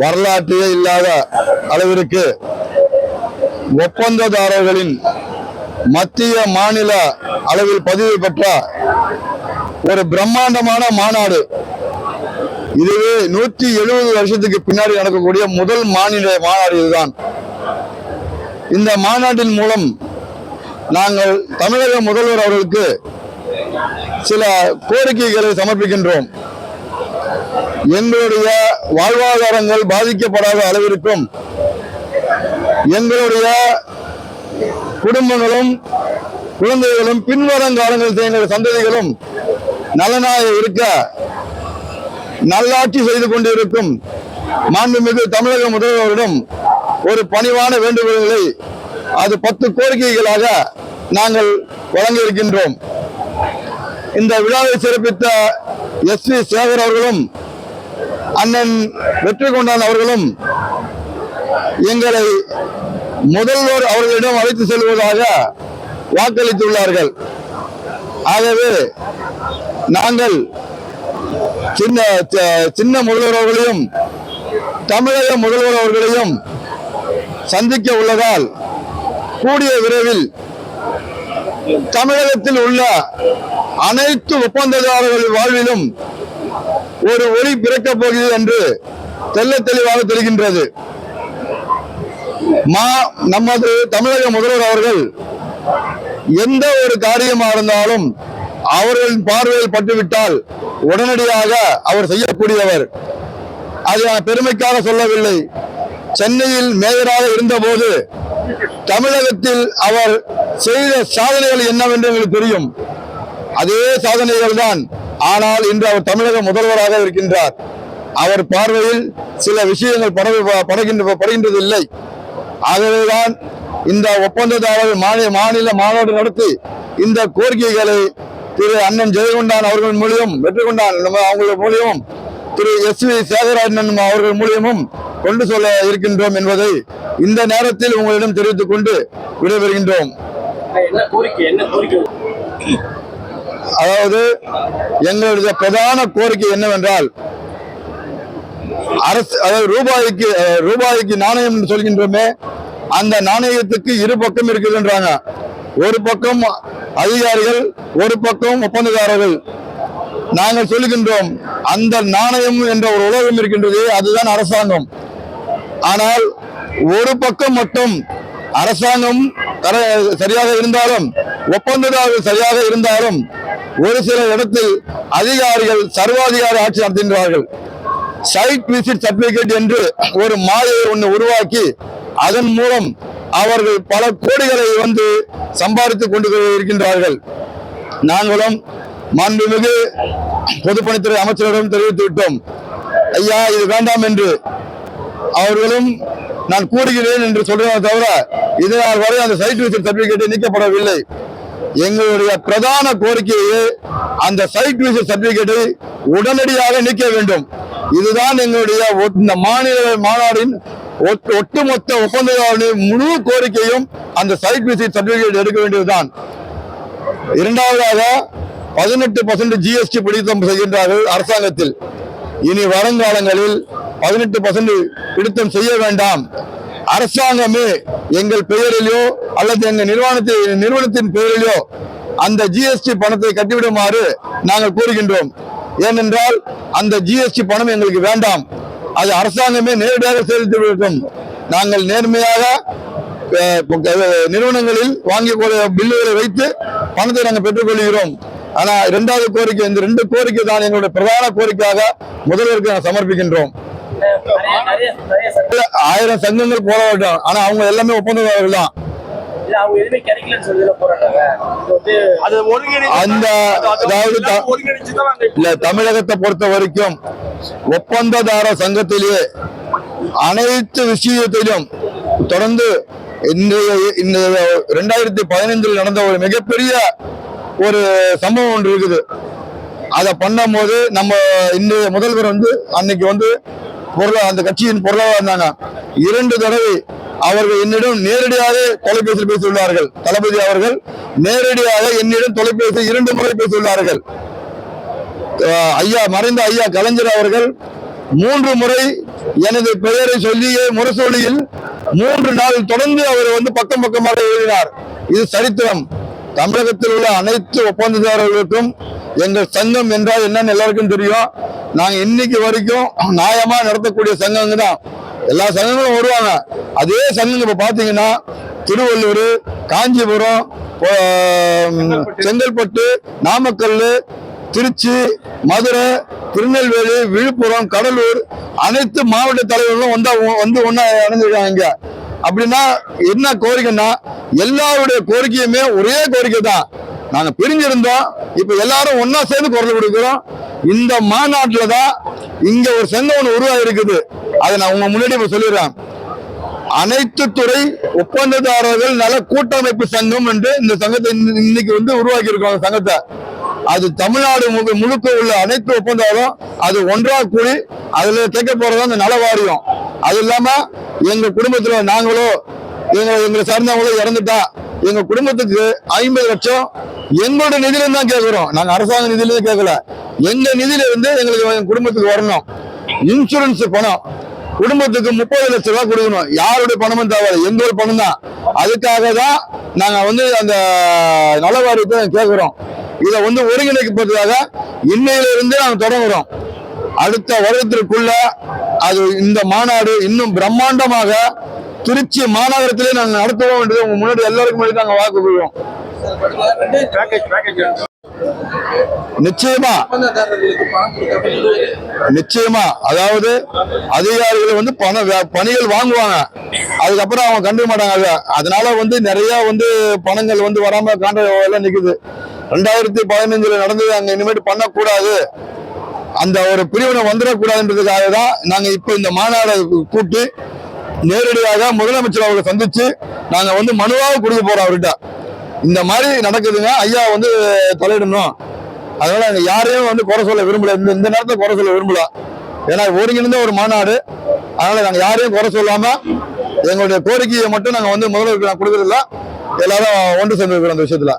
வரலாற்றிலே இல்லாத அளவிற்கு ஒப்பந்ததாரர்களின் மத்திய மாநில அளவில் பதிவு பெற்ற ஒரு பிரம்மாண்டமான மாநாடு. இதுவே 170 வருஷத்துக்கு பின்னாடி நடக்கக்கூடிய முதல் மாநில மாநாடு இதுதான். இந்த மாநாட்டின் மூலம் நாங்கள் தமிழக முதல்வர் அவர்களுக்கு சில கோரிக்கைகளை சமர்ப்பிக்கின்றோம். எங்களுடைய வாழ்வாதாரங்கள் பாதிக்கப்படாத அளவிற்கும் எங்களுடைய குடும்பங்களும் குழந்தைகளும் பின்வருங்காலங்களில் எங்களுடைய சந்ததிகளும் நலனாக இருக்க நல்லாட்சி செய்து கொண்டிருக்கும் மாண்புமிகு தமிழக முதல்வரிடம் ஒரு பணிவான வேண்டுகோள்களை அது 10 கோரிக்கைகளாக நாங்கள் வழங்க இருக்கின்றோம். இந்த விழாவை சிறப்பித்த SV சேகர் அவர்களும் அண்ணன் வெற்றி கொண்டான் அவர்களும் எங்களை முதல்வர் அவர்களிடம் அழைத்து செல்வதாக வாக்களித்துள்ளார்கள். ஆகவே நாங்கள் சின்ன முதல்வர் அவர்களையும் தமிழக முதல்வர் அவர்களையும் சந்திக்க உள்ளதால் கூடிய விரைவில் தமிழகத்தில் உள்ள அனைத்து ஒப்பந்ததாரர்கள் வாழ்விலும் ஒரு ஒளி பிறக்கப் போகிறது என்று தெல்ல தெளிவாக தெரிகின்றது. நமது தமிழக முதல்வர் அவர்கள் எந்த ஒரு காரியமாக இருந்தாலும் அவர்களின் பார்வையில் பட்டுவிட்டால் உடனடியாக அவர் செய்யக்கூடியவர். அதை நான் பெருமைக்காக சொல்லவில்லை. சென்னையில் மேயராக இருந்தபோது தமிழகத்தில் அவர் செய்த சாதனைகள் என்னவென்று எங்களுக்கு தெரியும். அதே சாதனைகள் தான். ஆனால் இன்று அவர் தமிழக முதல்வராக இருக்கின்றார். அவர் பார்வையில் சில விஷயங்கள் படுகின்றது இல்லை. ஆகவேதான் இந்த ஒப்பந்ததாரர் மாநில மாநாடு நடத்தி இந்த கோரிக்கைகளை திரு அண்ணன் ஜெயகொண்டான் அவர்கள் மூலியம் வெற்றி கொண்டான் அவர்கள் மூலியமும் திரு SV சேகராஜன் அவர்கள் மூலியமும் கொண்டு சொல்ல இருக்கின்றோம் என்பதை இந்த நேரத்தில் உங்களிடம் தெரிவித்துக் கொண்டு விடைபெறுகின்றோம். அதாவது எங்களுடைய பிரதான கோரிக்கை என்னவென்றால், அரசு அதாவது ரூபாய்க்கு நாணயம் சொல்கின்றோமே, அந்த நாணயத்துக்கு இரு பக்கம் இருக்குதுன்றாங்க. ஒரு பக்கம் அதிகாரிகள், ஒரு பக்கம் ஒப்பந்ததாரர்கள். நாங்கள் சொல்லுகின்றோம், அந்த நாணயம் என்ற ஒரு உலகம் இருக்கின்றது, அதுதான் அரசாங்கம். ஆனால் ஒரு பக்கம் மட்டும் அரசாங்கம் சரியாக இருந்தாலும் ஒப்பந்ததாரர்கள் சரியாக இருந்தாலும் ஒரு சில இடத்தில் அதிகாரிகள் சர்வாதிகார ஆட்சி நடத்துகின்றார்கள். சைட் விசிட் சர்டிபிகேட் என்று ஒரு மாயை ஒன்று உருவாக்கி அதன் மூலம் அவர்கள் பல கோடிகளை சம்பாதித்துக் கொண்டு இருக்கின்றார்கள். நாங்களும் மாண்புமிகு பொதுப்பணித்துறை அமைச்சரிடம் தெரிவித்து விட்டோம். ஐயா, இது வேண்டாம் என்று. அவர்களும் நான் கூறுகிறேன் என்று சொல்றதை தவிர இதனால் வரை அந்த சைட் விசிட் சர்டிபிகேட் நீக்கப்படவில்லை. எங்களுடைய பிரதான கோரிக்கையை அந்த சைட் விசிட் சர்டிபிகேட்டை உடனடியாக நீக்க வேண்டும். இதுதான் எங்களுடைய இந்த மாநில மாநாடின் ஒட்டுமொத்த ஒப்பந்ததாரர்களின் முழு கோரிக்கையும். அந்த சைட் விசிட் சர்டிபிகேட் எடுக்க வேண்டியதுதான். இரண்டாவதாக 18% GST பிடித்தம் செய்கின்றார்கள் அரசாங்கத்தில். இனி வருங்காலங்களில் 18% பிடித்தம் செய்ய வேண்டாம். அரசாங்கமே எங்கள் பெயரிலோ அல்லது எங்கள் நிறுவனத்தின் பெயரிலோ அந்த GST பணத்தை கட்டிவிடுமாறு நாங்கள் கூறுகின்றோம். ஏனென்றால் அந்த GST பணம் எங்களுக்கு வேண்டாம். அது அரசாங்கமே நேரடியாக செலுத்தி விடும். நாங்கள் நேர்மையாக நிறுவனங்களில் வாங்கி பில்லுகளை வைத்து பணத்தை நாங்கள் பெற்றுக்கொள்கிறோம். ஆனா இரண்டாவது கோரிக்கை, இந்த 2 கோரிக்கை தான் எங்களுடைய பிரதான கோரிக்கையாக முதல்வருக்கு நாங்கள் சமர்ப்பிக்கின்றோம். 1000 சங்கங்கள் போட வேண்டும். ஆனா அவங்க எல்லாமே ஒப்பந்ததாரர்கள் தான். தமிழகத்தை பொறுத்த வரைக்கும் ஒப்பந்ததார சங்கத்திலேயே அனைத்து விஷயத்திலும் தொடர்ந்து இந்த 2015 நடந்த ஒரு மிகப்பெரிய ஒரு சம்பவம் ஒன்று இருக்குது. அதை பண்ணும் போது நம்ம இன்றைய முதல்வர் அன்னைக்கு அந்த கட்சியின் பொருளாதார இருந்தாங்க. 2 தடவை அவர்கள் என்னிடம் நேரடியாக தொலைபேசியில் பேசியுள்ளார்கள். தளபதி அவர்கள் நேரடியாக என்னிடம் தொலைபேசி 2 முறை பேசியுள்ளார்கள். மறைந்த ஐயா கலைஞர் அவர்கள் 3 முறை எனது பெயரை சொல்லியே முரசொலியில் 3 நாள் தொடர்ந்து அவர் பக்கம் பக்கமாக எழுதினார். இது சரித்திரம். தமிழகத்தில் உள்ள அனைத்து ஒப்பந்ததாரர்களுக்கும் எங்கள் சங்கம் என்றால் என்னன்னு எல்லாருக்கும் தெரியும். நாங்க இன்னைக்கு வரைக்கும் நியாயமா நடத்தக்கூடிய சங்கங்க தான். எல்லா சங்கங்களும் வருவாங்க. அதே சங்கம் இப்ப பாத்தீங்கன்னா திருவள்ளூர், காஞ்சிபுரம், செங்கல்பட்டு, நாமக்கல், திருச்சி, மதுரை, திருநெல்வேலி, விழுப்புரம், கடலூர் அனைத்து மாவட்ட தலைவர்களும் வந்து ஒன்னா இணைஞ்சிருக்காங்க. அப்படின்னா என்ன கோரிக்கைன்னா எல்லாருடைய கோரிக்கையுமே ஒரே கோரிக்கை தான். நாங்க பிரிஞ்சிருந்தோம், இப்ப எல்லாரும் ஒன்னா சேர்ந்து குரல் கொடுக்கிறோம். இந்த மாநாட்டுல தான் இங்க ஒரு சங்கம் ஒன்று உருவாகி இருக்குது. அதை நான் உங்க முன்னாடி இப்ப சொல்லிடுறேன். அனைத்து துறை ஒப்பந்ததாரர்கள் நல கூட்டமைப்பு சங்கம் என்று இந்த சங்கத்தை இன்னைக்கு உருவாக்கி இருக்கோம். சங்கத்தை அது தமிழ்நாடு முழுக்க உள்ள அனைத்து ஒப்பந்ததாரும் அது ஒன்றாக கூடி அதுல கேட்க போறதா அந்த நல வாரியம். அது இல்லாம எங்க குடும்பத்துல நாங்களோ எங்களை சார்ந்தவங்களோ இறந்துட்டா எங்க குடும்பத்துக்கு 50 லட்சம் எங்களோட நிதியில தான் கேட்கிறோம். நாங்க அரசாங்க நிதியில கேட்கல, எங்க நிதியில இருந்து எங்களுக்கு குடும்பத்துக்கு வரணும். இன்சூரன்ஸ் பணம் குடும்பத்துக்கு 30 லட்சம் ரூபாய் கொடுக்கணும். யாருடைய பணமும் தேவையில்லை, எங்களோட பணம் தான். அதுக்காக தான் நாங்க அந்த நல வாரியத்தை கேட்கிறோம். இதை ஒருங்கிணைப்பதற்காக இன்னையிலிருந்து நாங்க தொடங்குறோம். அடுத்த வருடத்திற்குள்ள அது இந்த மாநாடு இன்னும் பிரம்மாண்டமாக திருச்சி மாநகரத்திலே நாங்கள் நடத்துவோம் என்று உங்க முன்னாடி எல்லாருக்கும் முன்னாடி நாங்கள் வாக்கு கொடுக்கிறோம். நிச்சயமா அதாவது அதிகாரிகள் பணிகள் வாங்குவாங்க, அதுக்கப்புறம் அவங்க கண்டுக்க மாட்டாங்க. அதனால நிறைய பணங்கள் வராம கான்ட்ராக்ட் நிக்குது. 2015 நடந்தது, அங்க இனிமேட்டு பண்ணக்கூடாது, அந்த ஒரு பிரிவினை வந்துடக்கூடாதுன்றதுக்காக தான் நாங்க இப்ப இந்த மாநாடு கூட்டி நேரடியாக முதலமைச்சர் அவர்களை சந்திச்சு நாங்க மனுவாக கொடுக்க போறோம் அவர்கிட்ட. இந்த மாதிரி நடக்குதுங்க ஐயா, தலையிடணும். அதனால நாங்க யாரையும் குறை சொல்ல விரும்பல, இந்த நேரத்தை குறை சொல்ல விரும்பல. ஏன்னா ஒருங்கிணைந்த ஒரு மாநாடு, அதனால நாங்க யாரையும் குறை சொல்லாம எங்களுடைய கோரிக்கையை மட்டும் நாங்க முதல்வருக்கு கொடுக்கறதில்ல. எல்லாரும் ஒன்று சேர்ந்து இருக்கிறோம் அந்த விஷயத்துல.